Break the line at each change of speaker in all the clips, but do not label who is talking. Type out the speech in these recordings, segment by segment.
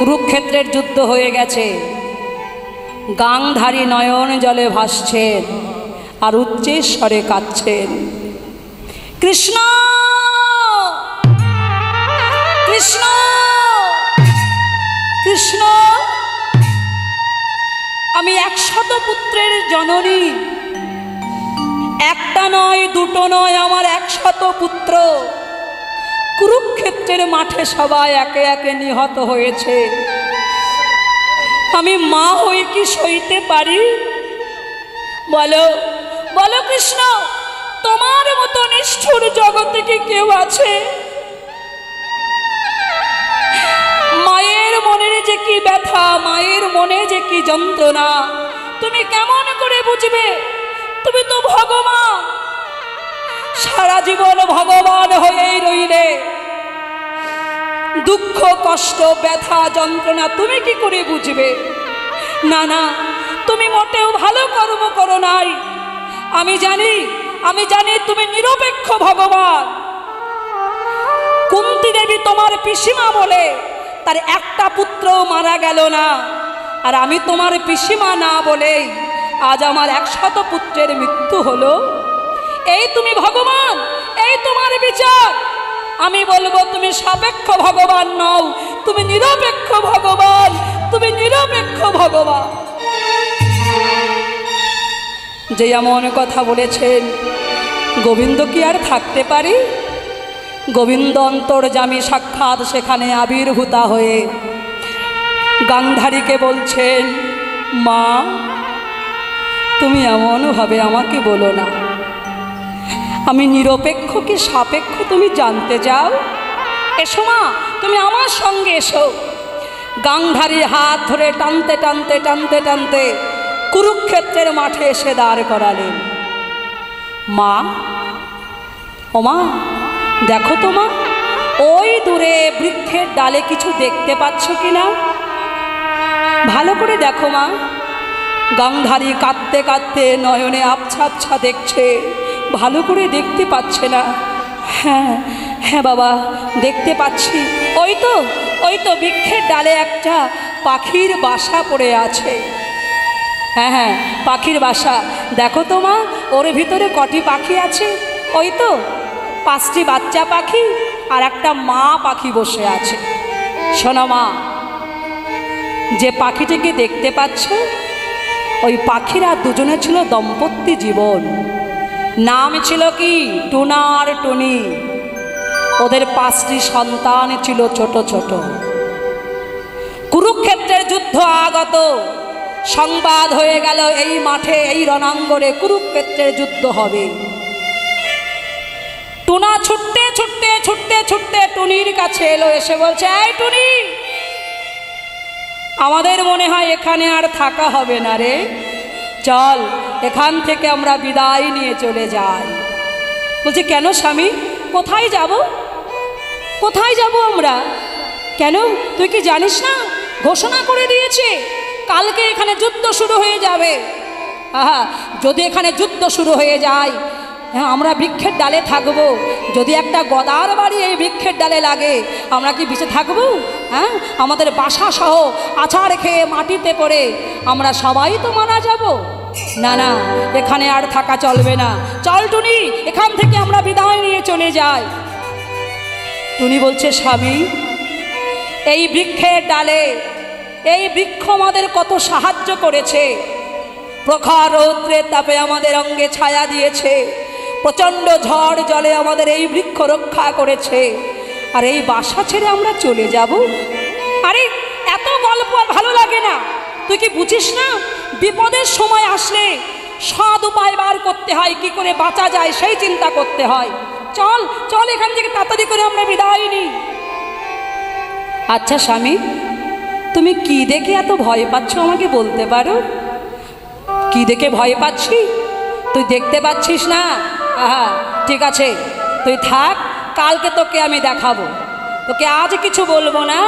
কুরুক্ষেত্রের যুদ্ধ হয়ে গেছে। গাংধারী নয়ন জলে ভাসছেন আর উচ্চেশ্বরে কাঁদছেন, কৃষ্ণ কৃষ্ণ কৃষ্ণ, আমি 100 পুত্রের জননী, একটা নয় দুটো নয়, আমার 100 পুত্র কুরুক্ষেত্রের মাঠে সবাই একে একে নিহত হয়েছে। আমি মা হয়ে কি সইতে পারি? বলো বলো কৃষ্ণ, তোমার মতো নিষ্ঠুর জগতে কি কেউ আছে? মায়ের মনের যে কি ব্যথা, মায়ের মনে যে কি যন্ত্রণা, তুমি কেমন করে বুঝবে? তুমি তো ভগবান, সারা জীবন ভগবান হয়েই রইলে, দুঃখ কষ্ট ব্যথা যন্ত্রণা তুমি কি করে বুঝবে? না না, তুমি মোটেও ভালো কর্ম করো নাই। আমি জানি তুমি নিরপেক্ষ ভগবান। কুন্তী দেবী তোমার পিসিমা বলে তার একটা পুত্র মারা গেল না, আর আমি তোমার পিসিমা না বলে আজ আমার 100 পুত্রের মৃত্যু হলো। এই তুমি ভগবান, এই তোমার বিচার। আমি বলবো তুমি সাপেক্ষ ভগবান নও, তুমি নিরপেক্ষ ভগবান, তুমি নিরপেক্ষ ভগবান। যে এমন কথা বলেছেন, গোবিন্দ কি আর থাকতে পারি? গোবিন্দ অন্তর্যামী সাক্ষাৎ সেখানে আবির্ভূতা হয়ে গান্ধারীকে বলছেন, মা তুমি এমনভাবে আমাকে বলো না, আমি নিরপেক্ষ কি সাপেক্ষ তুমি জানতে চাও? এসো মা, তুমি আমার সঙ্গে এসো। গান্ধারীর হাত ধরে টানতে টানতে টানতে টানতে কুরুক্ষেত্রের মাঠে এসে দাঁড় করালেন। মা, ও মা, দেখো তো মা, ওই দূরে বৃক্ষের ডালে কিছু দেখতে পাচ্ছ কিনা? ভালো করে দেখো মা। গান্ধারী কাঁদতে কাঁদতে নয়নে আবছা আবছা দেখছে, ভালো করে দেখতে পাচ্ছে না। হ্যাঁ হ্যাঁ বাবা, দেখতে পাচ্ছি, ওই তো বৃক্ষের ডালে একটা পাখির বাসা পড়ে আছে। হ্যাঁ হ্যাঁ, পাখির বাসা। দেখো তো মা, ওর ভিতরে কটি পাখি আছে? ওই তো 5টি বাচ্চা পাখি আর একটা মা পাখি বসে আছে। শোনো মা, যে পাখিটিকে দেখতে পাচ্ছ, ওই পাখিরা দুজনে ছিল দম্পতি জীবন। নাম ছিল কি? টুনা আর টুনি। ওদের 5টি সন্তান ছিল ছোট ছোট। কুরুক্ষেত্রের যুদ্ধ আগত, সংবাদ হয়ে গেল এই মাঠে, এই রণাঙ্গনে কুরুক্ষেত্রের যুদ্ধ হবে। টুনা ছুটতে ছুটতে ছুটতে ছুটতে টুনির কাছে এলো, এসে বলছে, এই টুনি, আমাদের মনে হয় এখানে আর থাকা হবে না রে, চল এখান থেকে আমরা বিদায় নিয়ে চলে যাই। বলছে, কেন স্বামী, কোথায় যাব? কোথায় যাব আমরা? কেন, তুই কি জানিস না? ঘোষণা করে দিয়েছে কালকে এখানে যুদ্ধ শুরু হয়ে যাবে। আহা, যদি এখানে যুদ্ধ শুরু হয়ে যায়, হ্যাঁ আমরা বৃক্ষের ডালে থাকবো। যদি একটা গদার বাড়ি এই বৃক্ষের ডালে লাগে, আমরা কি বেঁচে থাকবো? হ্যাঁ, আমাদের বাসা সহ আছাড় খেয়ে মাটিতে পড়ে আমরা সবাই তো মারা যাব। না না, এখানে আর থাকা চলবে না, চল টুনি, এখান থেকে আমরা বিদায় নিয়ে চলে যাই। টুনি বলছে, স্বামী, এই বৃক্ষের ডালে, এই বৃক্ষ আমাদের কত সাহায্য করেছে, প্রখর রৌদ্রের তাপে আমাদের অঙ্গে ছায়া দিয়েছে, প্রচণ্ড ঝড় জলে আমাদের এই বৃক্ষ রক্ষা করেছে, আর এই বাসা ছেড়ে আমরা চলে যাব? আরে এত গল্প আর ভালো লাগে না। তুই কি বুঝিস না, বিপদের সময় আসলে সৎ উপায় বার করতে হয়, কি করে বাঁচা যায় সেই চিন্তা করতে হয়। চল চল, এখান থেকে তাড়াতাড়ি করে আমরা বিদায় নিই। আচ্ছা স্বামী, তুমি কি দেখে এত ভয় পাচ্ছ আমাকে বলতে পারো? কি দেখে ভয় পাচ্ছি তুই দেখতে পাচ্ছিস না? আহা, ঠিক আছে, তুই থাক, কালকে তোকে আমি দেখাবো। তোকে আজ কিছু বলবো না,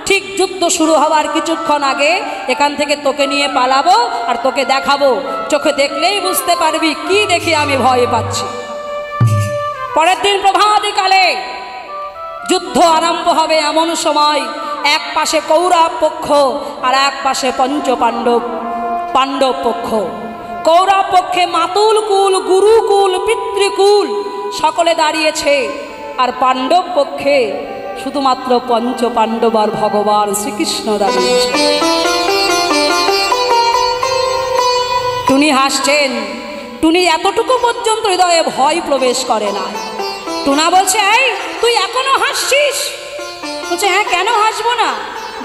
ঠিক যুদ্ধ শুরু হওয়ার কিছুক্ষণ আগে এখান থেকে তোকে নিয়ে পালাবো আর তোকে দেখাবো। চোখে দেখলেই বুঝতে পারবি কি দেখে আমি ভয় পাচ্ছি। পরের দিন প্রভাতকালে যুদ্ধ আরম্ভ হবে। এমন সময় এক পাশে কৌরব পক্ষ আর এক পাশে পাণ্ডব পক্ষ। কৌরব পক্ষে মাতুল কুল, গুরুকুল, পিতৃকুল সকলে দাঁড়িয়েছে, আর পাণ্ডব পক্ষে শুধুমাত্র পঞ্চ পাণ্ডব আর ভগবান শ্রীকৃষ্ণ দাঁড়িয়েছে। টুনি হাসছেন। টুনি এতটুকু পর্যন্ত হৃদয়ে ভয় প্রবেশ করে না। টুনা বলছে, এই তুই এখনো হাসছিস? বলছে, হ্যাঁ, কেন হাসবো না?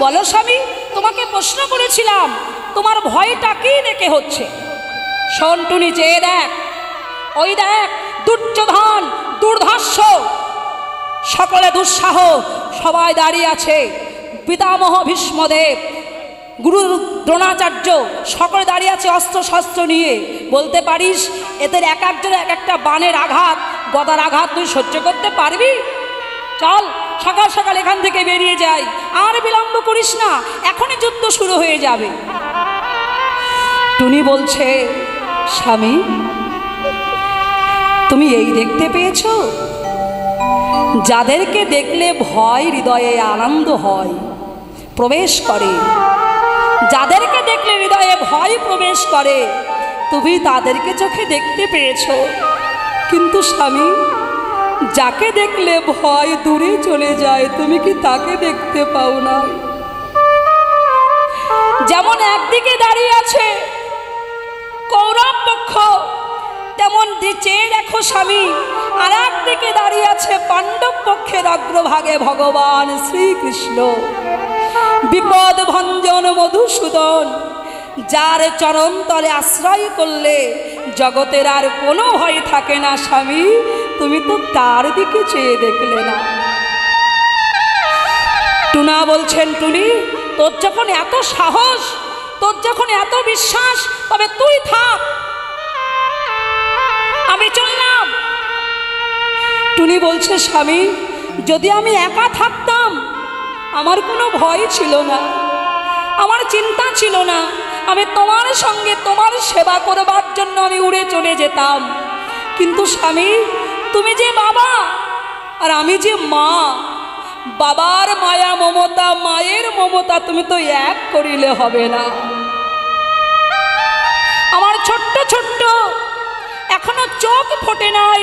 বলো স্বামী, তোমাকে প্রশ্ন করেছিলাম তোমার ভয়টা কি দেখে হচ্ছে। শোন টুনি, চেয়ে দেখ, ওই দেখ দুর্যোধন, দুর্ধর্ষ, সকলে দুঃসাহ, সবাই দাঁড়িয়ে আছে। পিতামহ ভীষ্মদেব, গুরু দ্রোণাচার্য সকলে দাঁড়িয়ে আছে অস্ত্র শস্ত্র নিয়ে। বলতে পারিস এদের এক একজন এক একটা বাণের আঘাত, গদার আঘাত তুই সহ্য করতে পারবি? চল সকাল সকাল এখান থেকে বেরিয়ে যাই, আর বিলম্ব করিস না, এখনই যুদ্ধ শুরু হয়ে যাবে। টুনি বলছে, স্বামী তুমি এই দেখতে পেয়েছ, যাদেরকে দেখলে ভয় হৃদয়ে আনন্দ হয়, প্রবেশ করে, যাদেরকে দেখলে হৃদয়ে ভয় প্রবেশ করে, তুমি তাদেরকে চোখে দেখতে পেয়েছ। কিন্তু স্বামী, যাকে দেখলে ভয় দূরে চলে যায়, তুমি কি তাকে দেখতে পাও না? যেমন একদিকে দাঁড়িয়ে আছে কৌরব পক্ষ, তেমন চেয়ে দেখো স্বামী, আর একদিকে দাঁড়িয়ে আছে পাণ্ডব পক্ষের অগ্রভাগে ভগবান শ্রীকৃষ্ণ, বিপদ ভঞ্জন মধুসূদন, যার চরণ তলে আশ্রয় করলে জগতের আর কোনো ভয় থাকে না। স্বামী, তুমি তো তার দিকে চেয়ে দেখলে না। টুনা বলছেন, টুনি তোর যখন এত সাহস, তোর যখন এত বিশ্বাস, তবে তুই থাক, আমি চললাম। টুনি বলছে, স্বামী যদি আমি একা থাকতাম আমার কোনো ভয় ছিল না, আমার চিন্তা ছিল না, আমি তোমার সঙ্গে তোমার সেবা করবার জন্য আমি উড়ে চলে যেতাম। কিন্তু স্বামী তুমি যে বাবা আর আমি যে মা, বাবার মায়া মমতা, মায়ের মমতা তুমি তো এক করিলে হবে না। আমার ছোট্ট ছোট্ট এখনো চোখ ফোটে নাই,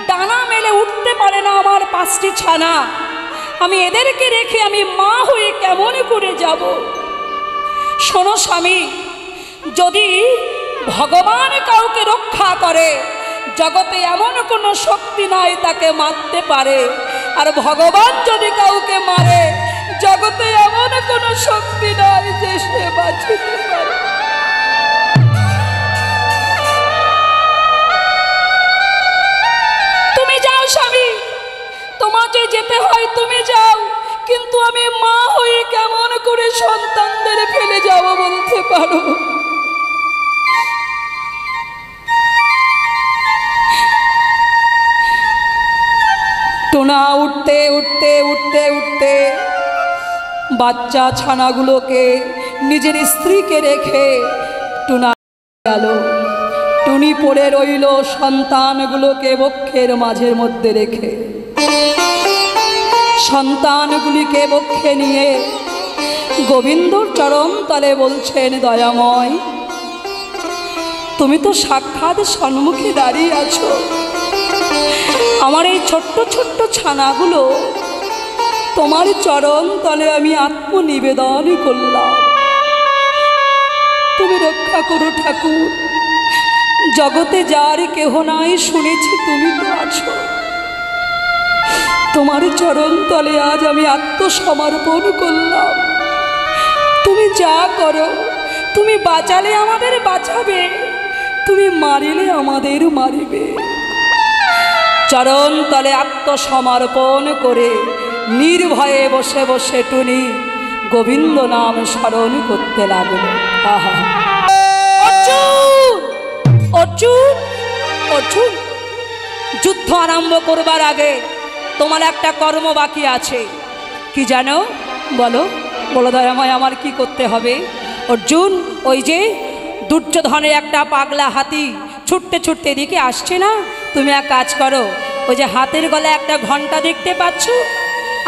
ডানা মেলে উঠতে পারে না আমার 5টি ছানা, আমি এদেরকে রেখে আমি মা হয়ে কেমন করে যাব? শোনো স্বামী, যদি ভগবান কাউকে রক্ষা করে, জগতে এমন কোনো শক্তি নাই তাকে মারতে পারে, আর ভগবান যদি কাউকে মারে, জগতে এমন কোনো শক্তি নাই যে সে বাঁচিতে পারে। তুমি যাও স্বামী, তোমাকে যেতে হয় তুমি যাও, কিন্তু আমি মা হয়ে কেমন করে সন্তানদের ফেলে যাব বলতে পারো? টুনা উঠতে উঠতে উঠতে উঠতে বাচ্চা ছানাগুলোকে নিজের স্ত্রীকে রেখে টুনা গেল। টুনি পড়ে রইল সন্তানগুলোকে বক্ষের মাঝের মধ্যে রেখে। সন্তানগুলিকে বক্ষে নিয়ে গোবিন্দর চরণ তলে বলছেন, দয়াময় তুমি তো সাক্ষাৎ সম্মুখে দাঁড়িয়ে আছো, আমার এই ছোট্ট ছোট্ট ছানাগুলো তোমার চরণ তলে আমি আত্মনিবেদন করলাম, তুমি রক্ষা করো ঠাকুর। জগতে যার কেহ নাই শুনেছি তুমি তো আছো, তোমার চরণ তলে আজ আমি আত্মসমর্পণ করলাম। তুমি যা করো, তুমি বাঁচালে আমাদের বাঁচাবে, তুমি মারিলে আমাদের মারিবে। চরণ তলে আত্মসমর্পণ করে নির্ভয়ে বসে বসে টুনি গোবিন্দ নাম স্মরণ করতে লাগলো। আহা, অর্জুন অর্জুন অর্জুন, যুদ্ধ আরম্ভ করবার আগে তোমার একটা কর্ম বাকি আছে। কি জানো? বলো বলো দয়াময়, আমার কি করতে হবে? অর্জুন, ওই যে দুর্যোধনের একটা পাগলা হাতি ছুটতে ছুটতে এদিকে আসছে না, তুমি এক কাজ করো, ওই যে হাতের গলায় একটা ঘন্টা দেখতে পাচ্ছ,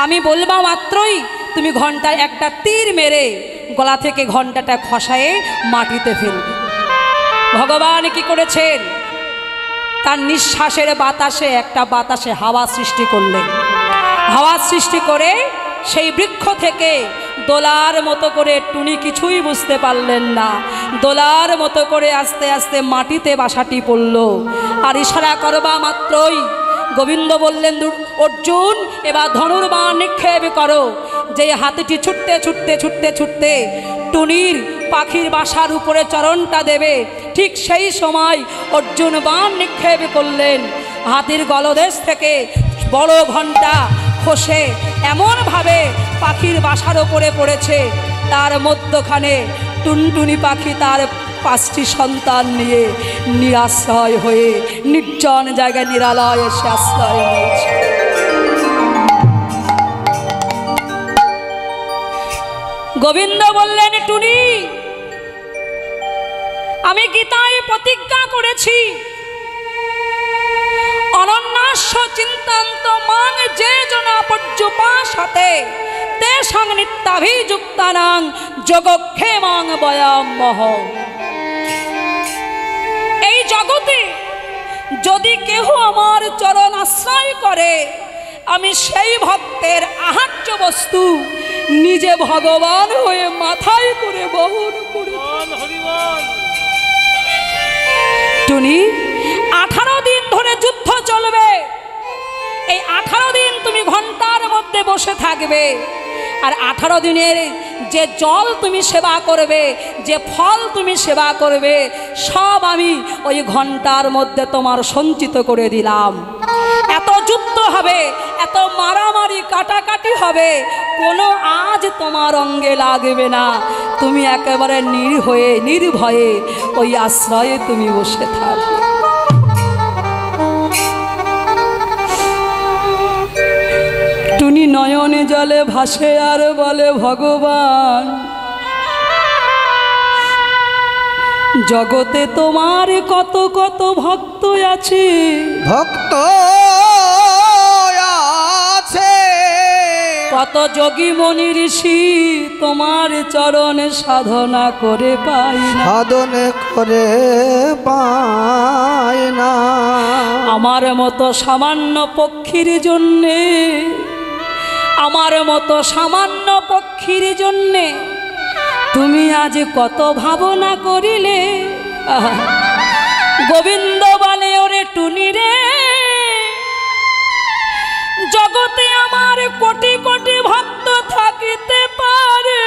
আমি বলবা মাত্রই তুমি ঘণ্টায় একটা তীর মেরে গলা থেকে ঘণ্টাটা খসায়ে মাটিতে ফেলবে। ভগবান কি করেছেন, তার নিঃশ্বাসের বাতাসে একটা বাতাসে হাওয়া সৃষ্টি করলেন। হাওয়া সৃষ্টি করে সেই বৃক্ষ থেকে দোলার মতো করে, টুনি কিছুই বুঝতে পারলেন না, দোলার মতো করে আস্তে আস্তে মাটিতে বাসাটি পড়ল। আর ইশারা করবা মাত্রই গোবিন্দ বললেন, অর্জুন এবার ধনুর্বাণ নিক্ষেপ করো। যে হাতিটি ছুটতে ছুটতে ছুটতে ছুটতে টুনির পাখির বাসার উপরে চরণটা দেবে, ঠিক সেই সময় অর্জুন বাণ নিক্ষেপ করলেন। হাতির গলদেশ থেকে বড় ঘণ্টা খসে এমনভাবে পাখির বাসার ওপরে পড়েছে, তার মধ্যখানে টুনটুনি পাখি তার 5টি সন্তান নিয়ে নিরাশ্রয় হয়ে নির্জন জায়গায় নিরালয় এসে আশ্রয় নিয়েছে। গোবিন্দ বললেন, টুনি আমি গীতায় প্রতিজ্ঞা করেছি, অনন্যাস্য চিন্তান্ত মাং যে জনা পর্যুপাসতে তেষাং নিত্যাভিযুক্তানাং যোগক্ষেমাং বয়ামহ। এই জগতে যদি কেহ আমার চরণ আশ্রয় করে, আমি সেই ভক্তের আহার্য বস্তু নিজে ভগবান হয়ে মাথায় করে বহন করে। টুনি 18 দিন ধরে যুদ্ধ চলবে, এই 18 দিন তুমি ঘন্টার মধ্যে বসে থাকবে। আর 18 দিনের যে জল তুমি সেবা করবে, যে ফল তুমি সেবা করবে, সব আমি ওই ঘন্টার মধ্যে তোমার সঞ্চিত করে দিলাম। এত যুদ্ধ হবে, এত মারামারি কাটাকাটি হবে, কোনো আজ তোমার অঙ্গে লাগবে না। তুমি একেবারে নির্ভয়ে ওই আশ্রয়ে তুমি বসে থাকবে। টুনি নয়নে জলে ভাসে আর বলে, ভগবান জগতে তোমার কত কত ভক্ত আছে,
ভক্ত আছে
কত যোগী মনি ঋষি তোমার চরণে সাধনা করে পাই না,
সাধনে করে পায় না।
আমার মতো সামান্য পক্ষীর জন্যে, আমার মতো সামান্য পক্ষীর জন্যে তুমি আজ কত ভাবনা করিলে। গোবিন্দ বলে, ওরে টুনি রে, জগতে আমার কোটি কোটি ভক্ত থাকিতে পারে,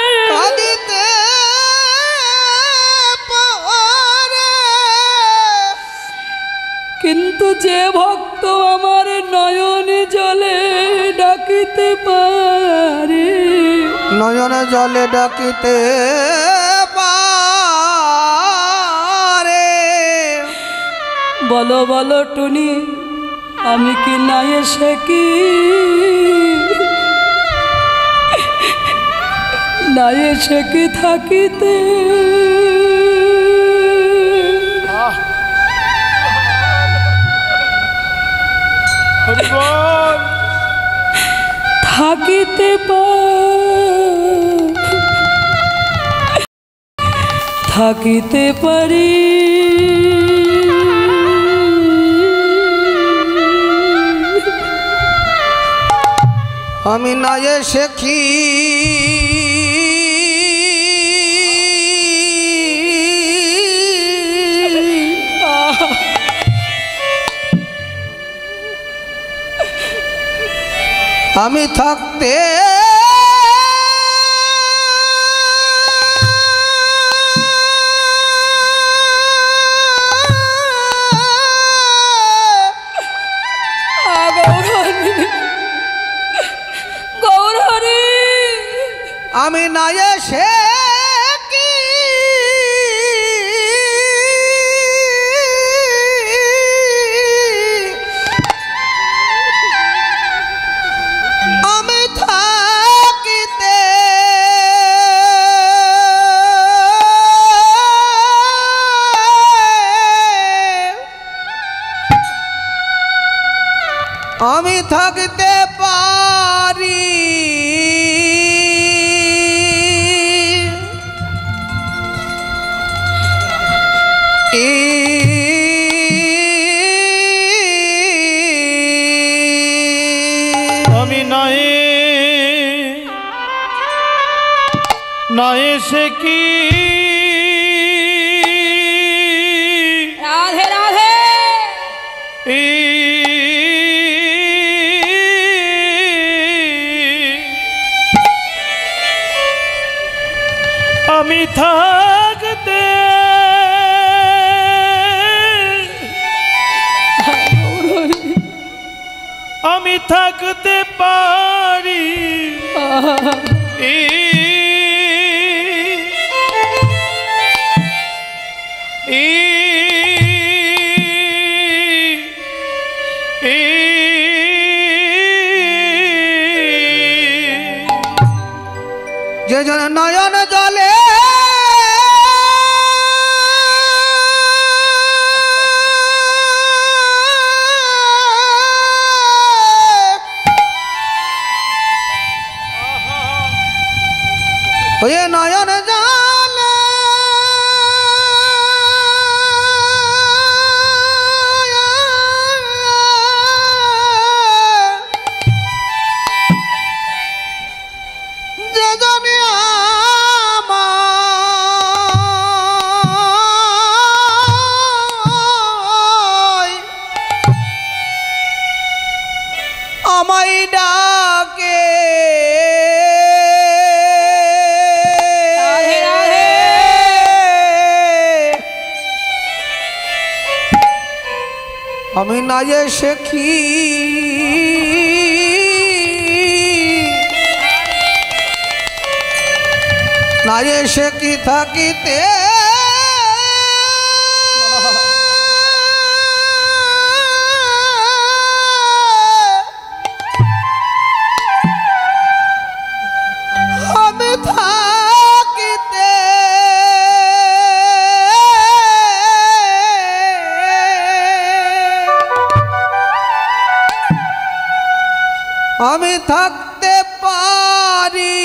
কিন্তু যে ভক্ত আমার নয়নে জলে ডাকিতে পারে,
নয়নে জলে ডাকিতে পারে।
বলো বলো টুনি, আমি কি না এসে কি না এসে কি থাকিতে থাকিতে থাকিতে পারি।
আমি না এসে কি আমি থাকতে আমি না এসে কি আমি থাকিতে আমি থাকতে পারি।
না এসে কি
রাধে রাধে।
আমি থাকতে আমি থাকতে পারি
যে জন নয়ন জলে ওয়ে নয়ন জলে যে জনে আমায় ডাকে
রাধে রাধে।
আমি না এসে কি না এসে কি থাকিতে আমি থাকিতে আমি থাকতে পারি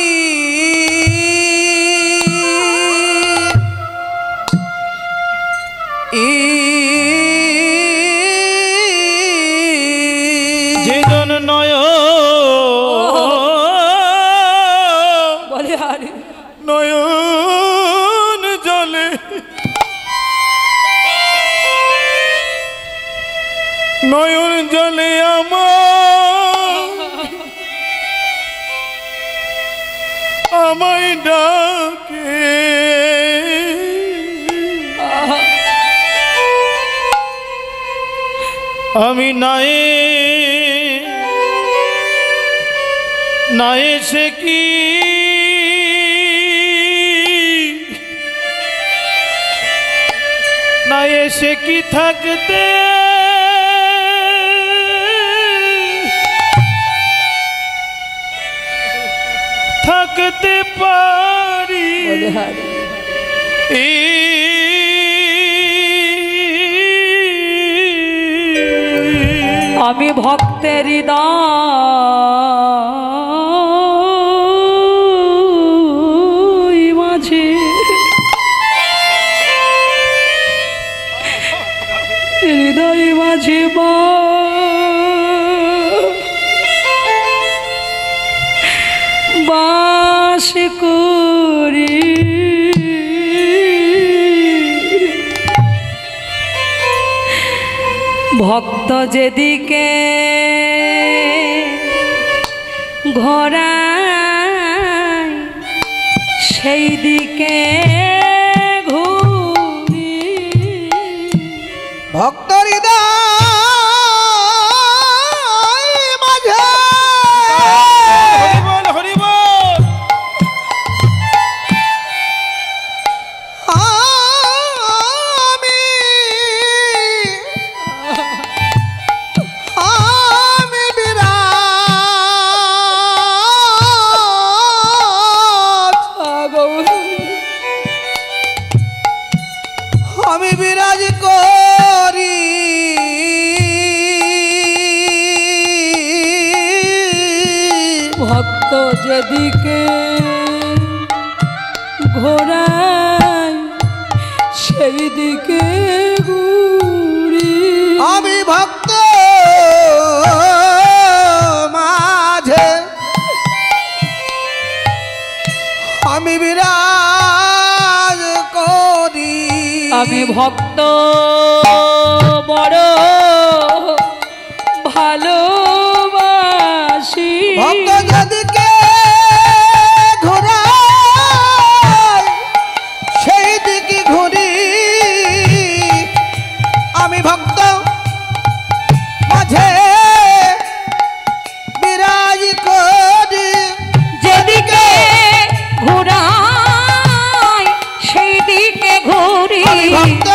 যে জন নয়
বলে আরে
নয়ন জলে নয়ন জলে আমায় ডাকে আমি না এসে কি না এসে কি থাকতে থাকতে পারি
বলে আরে আমি ভক্তের হৃদয় মাঝে হৃদয় মাঝে বাস করি ভক্ত যেদিকে ঘোরায় সেই দিকে ঘুরি
ভক্ত হৃদয় মাঝে
হরিবল হরিবল
আমি বিরাজ আমি বিরাজ করি
ভক্ত যেদিকে ঘোরায় সেই দিকে ঘুরি
আমি ভক্ত মাঝে আমি বিরাজ করি।
আমি ভক্ত বড় ভালোবাসি।
ভক্ত যেদিকে ঘোরায় সেই দিকে ঘুরি। আমি ভক্ত মাঝে বিরাজ করি।
যেদিকে ঘোরাই সেই দিকে ঘুরি।
আমি ভক্ত